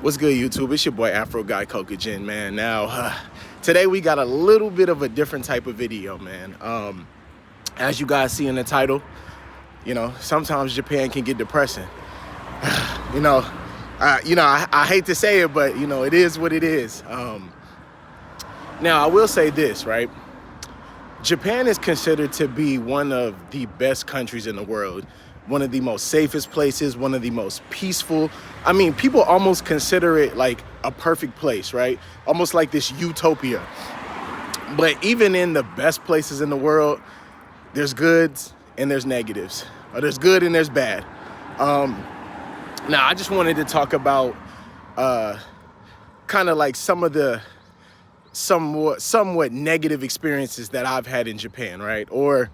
What's good, YouTube? It's your boy Afro Guy Kokajin, man. Now, today we got a little bit of a different type of video, man. As you guys see in the title, sometimes Japan can get depressing. I hate to say it, but it is what it is. Now, I will say this, right? Japan is considered to be one of the best countries in the world, one of the most safest places, one of the most peaceful. I mean, people almost consider it like a perfect place, right? Almost like this utopia. But even in the best places in the world, there's goods and there's negatives, or there's good and there's bad. Now, I just wanted to talk about kind of like some of the somewhat negative experiences that I've had in Japan, right? Or,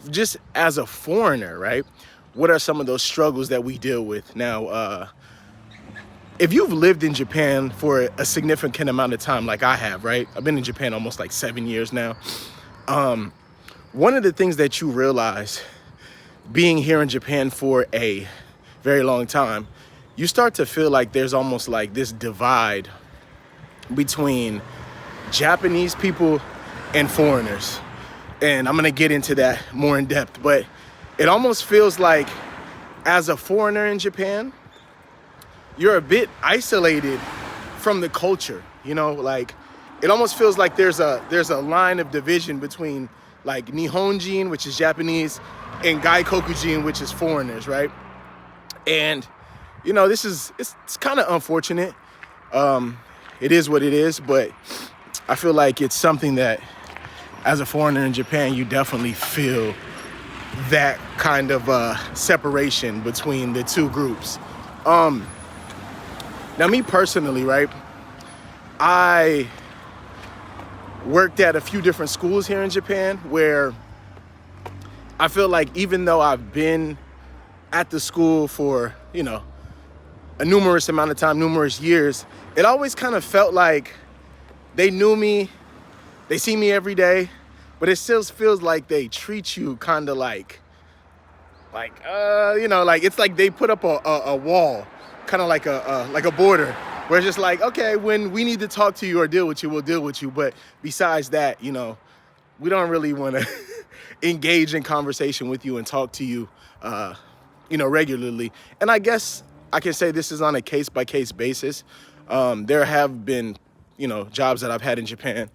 just as a foreigner, right? What are some of those struggles that we deal with? Now, if you've lived in Japan for a significant amount of time, like I have, right? I've been in Japan almost like 7 years now. One of the things that you realize being here in Japan for a very long time, you start to feel like there's almost like this divide between Japanese people and foreigners. And I'm gonna get into that more in depth, but it almost feels like as a foreigner in Japan, you're a bit isolated from the culture, like it almost feels like there's a line of division between like Nihonjin, which is Japanese, and Gaikokujin, which is foreigners, right? And it's kind of unfortunate. It is what it is, but I feel like it's something that as a foreigner in Japan, you definitely feel that kind of separation between the two groups. Now, me personally, right, I worked at a few different schools here in Japan where I feel like even though I've been at the school for, a numerous amount of time, numerous years, it always kind of felt like they knew me, they see me every day, but it still feels like they treat you kind of like it's like they put up a wall, kind of like a border, where it's just like, okay, when we need to talk to you or deal with you, we'll deal with you. But besides that, we don't really want to engage in conversation with you and talk to you, regularly. And I guess I can say this is on a case-by-case basis. There have been, jobs that I've had in Japan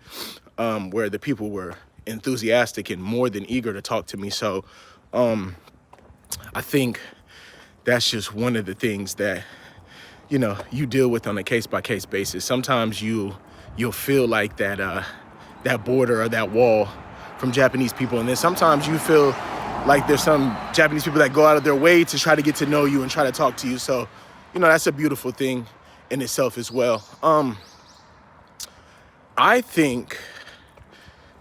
where the people were enthusiastic and more than eager to talk to me. So I think that's just one of the things that, you deal with on a case-by-case basis. Sometimes you'll feel like that border or that wall from Japanese people. And then sometimes you feel like there's some Japanese people that go out of their way to try to get to know you and try to talk to you. So, that's a beautiful thing in itself as well. I think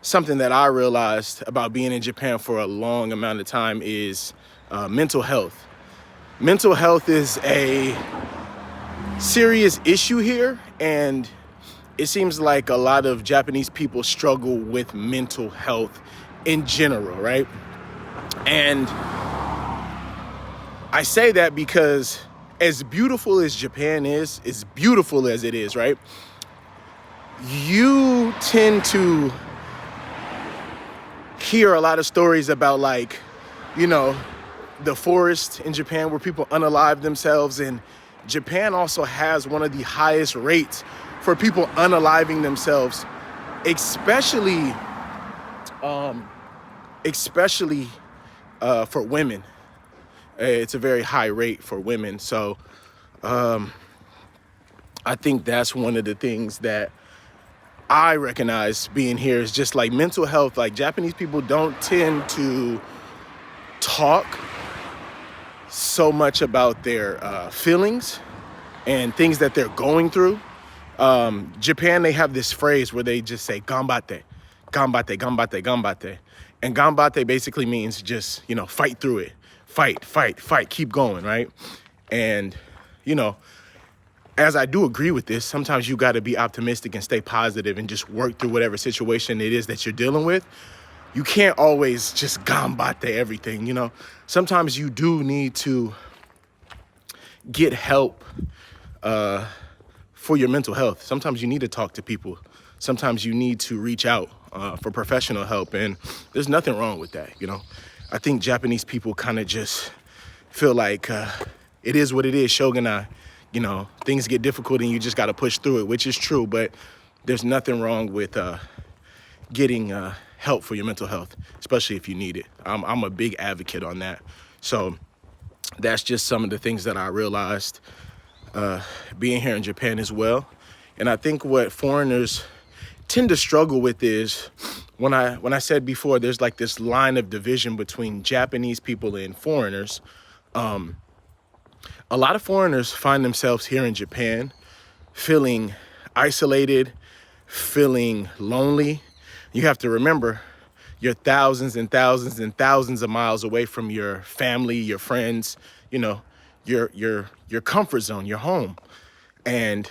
something that I realized about being in Japan for a long amount of time is mental health. Mental health is a serious issue here, and it seems like a lot of Japanese people struggle with mental health in general, right? And I say that because as beautiful as Japan is, as beautiful as it is, right? You tend to hear a lot of stories about the forest in Japan where people unalive themselves. And Japan also has one of the highest rates for people unaliving themselves, especially for women. It's a very high rate for women. So I think that's one of the things that I recognize being here is just like mental health. Like Japanese people don't tend to talk so much about their feelings and things that they're going through. Japan, they have this phrase where they just say ganbatte, ganbatte, ganbatte, ganbatte. And ganbatte basically means just, fight through it. Fight, keep going, right? And, as I do agree with this, sometimes you got to be optimistic and stay positive and just work through whatever situation it is that you're dealing with. You can't always just ganbatte everything, Sometimes you do need to get help for your mental health. Sometimes you need to talk to people. Sometimes you need to reach out for professional help, and there's nothing wrong with that, you know. I think Japanese people kind of just feel like it is what it is, shogunai. You know, things get difficult and you just got to push through it, which is true, but there's nothing wrong with getting help for your mental health, especially if you need it. I'm a big advocate on that. So that's just some of the things that I realized being here in Japan as well. And I think what foreigners tend to struggle with is when I said before, there's like this line of division between Japanese people and foreigners. A lot of foreigners find themselves here in Japan feeling isolated, feeling lonely. You have to remember, you're thousands and thousands and thousands of miles away from your family, your friends, you know, your comfort zone, your home. And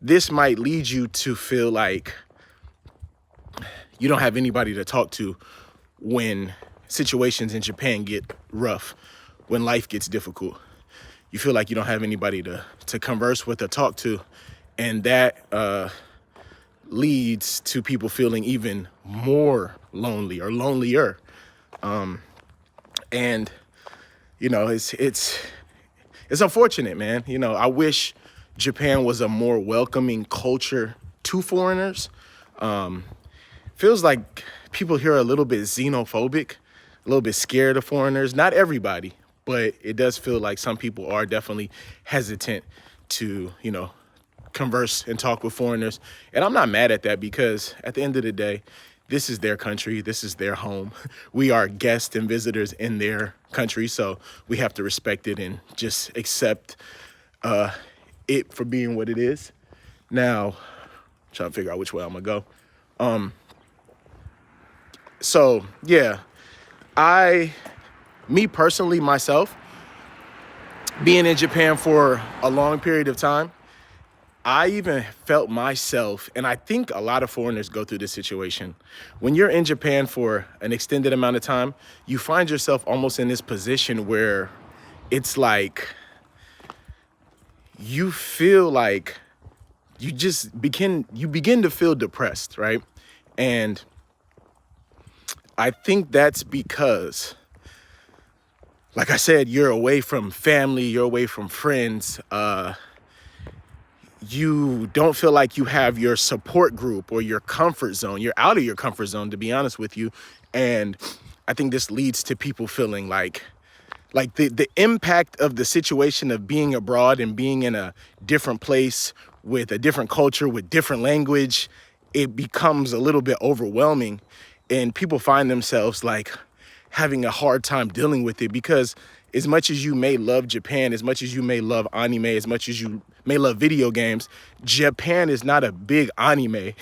this might lead you to feel like you don't have anybody to talk to when situations in Japan get rough, when life gets difficult. You feel like you don't have anybody to converse with or talk to. And that leads to people feeling even more lonely or lonelier. And, you know, it's unfortunate, man. You know, I wish Japan was a more welcoming culture to foreigners. Feels like people here are a little bit xenophobic, a little bit scared of foreigners. Not everybody, but it does feel like some people are definitely hesitant to, you know, converse and talk with foreigners. And I'm not mad at that, because at the end of the day, this is their country. This is their home. We are guests and visitors in their country. So we have to respect it and just accept it for being what it is. Now, I'm trying to figure out which way I'm gonna go. So yeah, me personally, myself, being in Japan for a long period of time, I even felt myself, and I think a lot of foreigners go through this situation. When you're in Japan for an extended amount of time, you find yourself almost in this position where it's like you feel like you begin to feel depressed, right? And I think that's because, like I said, you're away from family, you're away from friends. You don't feel like you have your support group or your comfort zone. You're out of your comfort zone, to be honest with you. And I think this leads to people feeling like the impact of the situation of being abroad and being in a different place with a different culture, with different language, it becomes a little bit overwhelming. And people find themselves like having a hard time dealing with it, because as much as you may love Japan, as much as you may love anime, as much as you may love video games, Japan is not a big anime.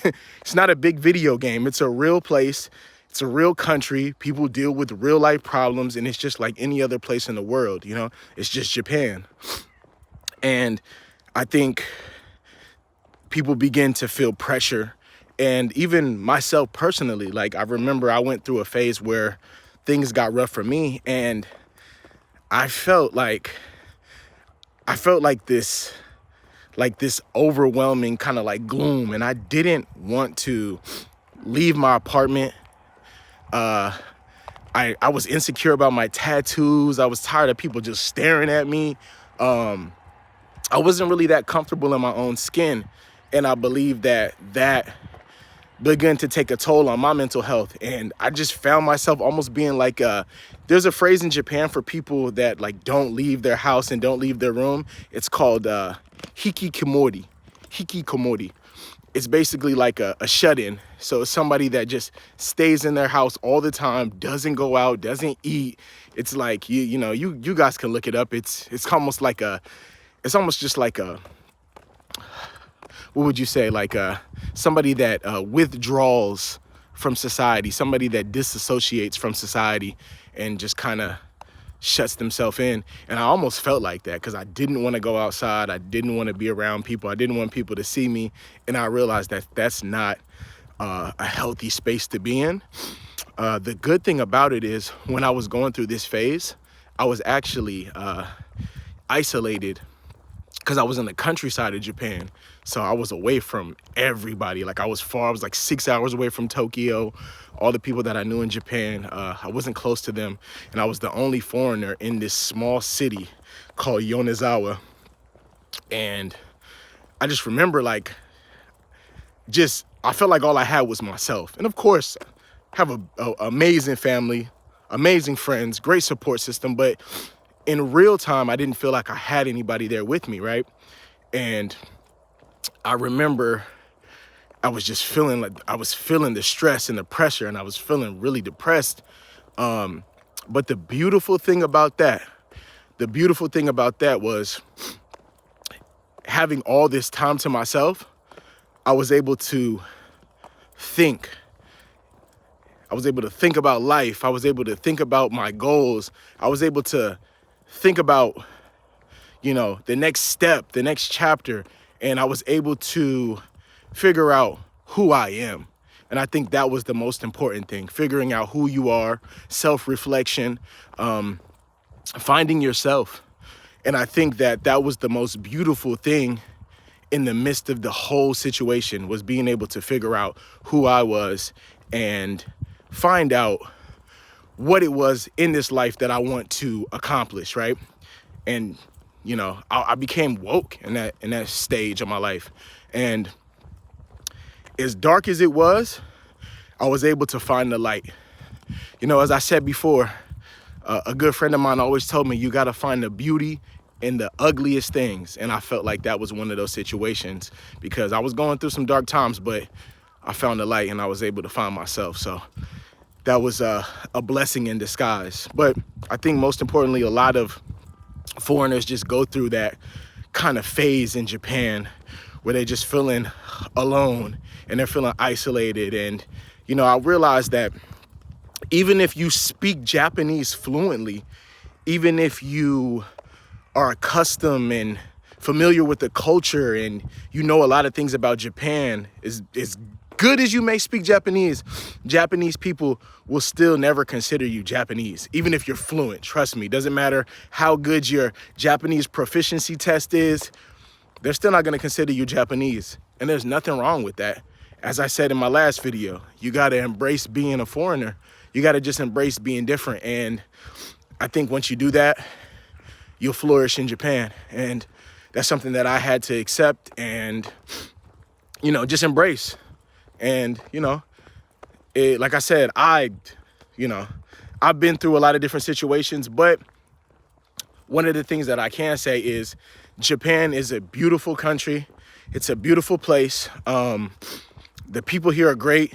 It's not a big video game. It's a real place. It's a real country. People deal with real life problems, and it's just like any other place in the world, you know? It's just Japan. And I think people begin to feel pressure. And even myself personally, like I remember I went through a phase where things got rough for me, and I felt like this overwhelming kind of like gloom, and I didn't want to leave my apartment. I was insecure about my tattoos. I was tired of people just staring at me. I wasn't really that comfortable in my own skin, and I believe that began to take a toll on my mental health. And I just found myself almost being like, there's a phrase in Japan for people that like don't leave their house and don't leave their room. It's called hikikomori. Hikikomori. It's basically like a shut-in. So it's somebody that just stays in their house all the time, doesn't go out, doesn't eat. It's like, you guys can look it up. It's almost just like a, what would you say? Like somebody that withdraws from society, somebody that disassociates from society and just kind of shuts themselves in. And I almost felt like that, because I didn't want to go outside. I didn't want to be around people. I didn't want people to see me. And I realized that that's not a healthy space to be in. The good thing about it is when I was going through this phase, I was actually isolated because I was in the countryside of Japan. So I was away from everybody. Like I was like 6 hours away from Tokyo. All the people that I knew in Japan, I wasn't close to them. And I was the only foreigner in this small city called Yonezawa. And I just remember I felt like all I had was myself. And of course, I have an amazing family, amazing friends, great support system. But in real time, I didn't feel like I had anybody there with me, right? And I remember I was just feeling the stress and the pressure, and I was feeling really depressed. But the beautiful thing about that was having all this time to myself. I was able to think. I was able to think about life. I was able to think about my goals. I was able to think about, the next step, the next chapter. And I was able to figure out who I am. And I think that was the most important thing, figuring out who you are, self-reflection, finding yourself. And I think that was the most beautiful thing in the midst of the whole situation, was being able to figure out who I was and find out what it was in this life that I want to accomplish, right? And, I became woke in that stage of my life. And as dark as it was, I was able to find the light. As I said before, a good friend of mine always told me, you got to find the beauty in the ugliest things. And I felt like that was one of those situations, because I was going through some dark times, but I found the light and I was able to find myself. So that was a blessing in disguise. But I think most importantly, a lot of foreigners just go through that kind of phase in Japan where they're just feeling alone and they're feeling isolated. And, I realized that even if you speak Japanese fluently, even if you are accustomed and familiar with the culture and a lot of things about Japan, as good as you may speak Japanese people will still never consider you Japanese, even if you're fluent. Trust me, doesn't matter how good your Japanese proficiency test is, they're still not going to consider you Japanese. And there's nothing wrong with that. As I said in my last video, you got to embrace being a foreigner. You got to just embrace being different. And I think once you do that, you'll flourish in Japan. And that's something that I had to accept and, just embrace. And, like I said, I've been through a lot of different situations, but one of the things that I can say is Japan is a beautiful country. It's a beautiful place. The people here are great.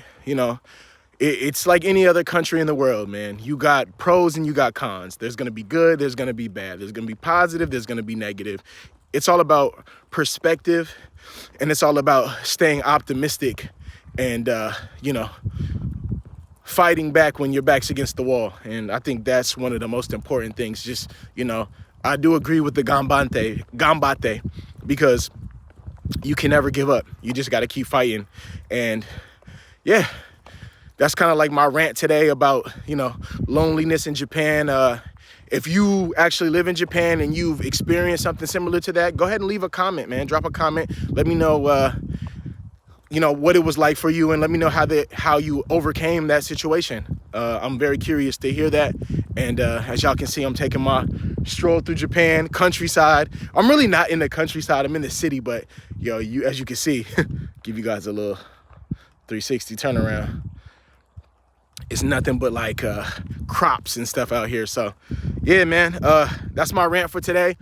It's like any other country in the world, man. You got pros and you got cons. There's going to be good. There's going to be bad. There's going to be positive. There's going to be negative. It's all about perspective, and it's all about staying optimistic and, fighting back when your back's against the wall. And I think that's one of the most important things. Just, I do agree with the gambate, because you can never give up. You just got to keep fighting. And yeah, that's kind of like my rant today about, loneliness in Japan. If you actually live in Japan and you've experienced something similar to that, go ahead and leave a comment, man. Drop a comment. Let me know, what it was like for you, and let me know how you overcame that situation. I'm very curious to hear that. And as y'all can see, I'm taking my stroll through Japan, countryside. I'm really not in the countryside. I'm in the city, but as you can see, give you guys a little 360 turnaround. It's nothing but like crops and stuff out here. So yeah, man, that's my rant for today.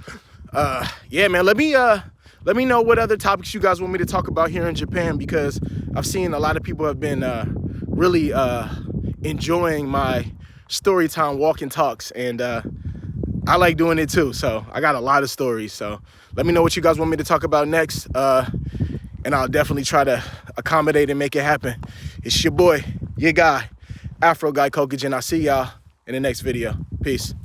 Yeah, man, let me know what other topics you guys want me to talk about here in Japan, because I've seen a lot of people have been really enjoying my story time walk and talks, and I like doing it too. So I got a lot of stories. So let me know what you guys want me to talk about next, and I'll definitely try to accommodate and make it happen. It's your boy, your guy, Afro Guy Kokajin. I'll see y'all in the next video. Peace.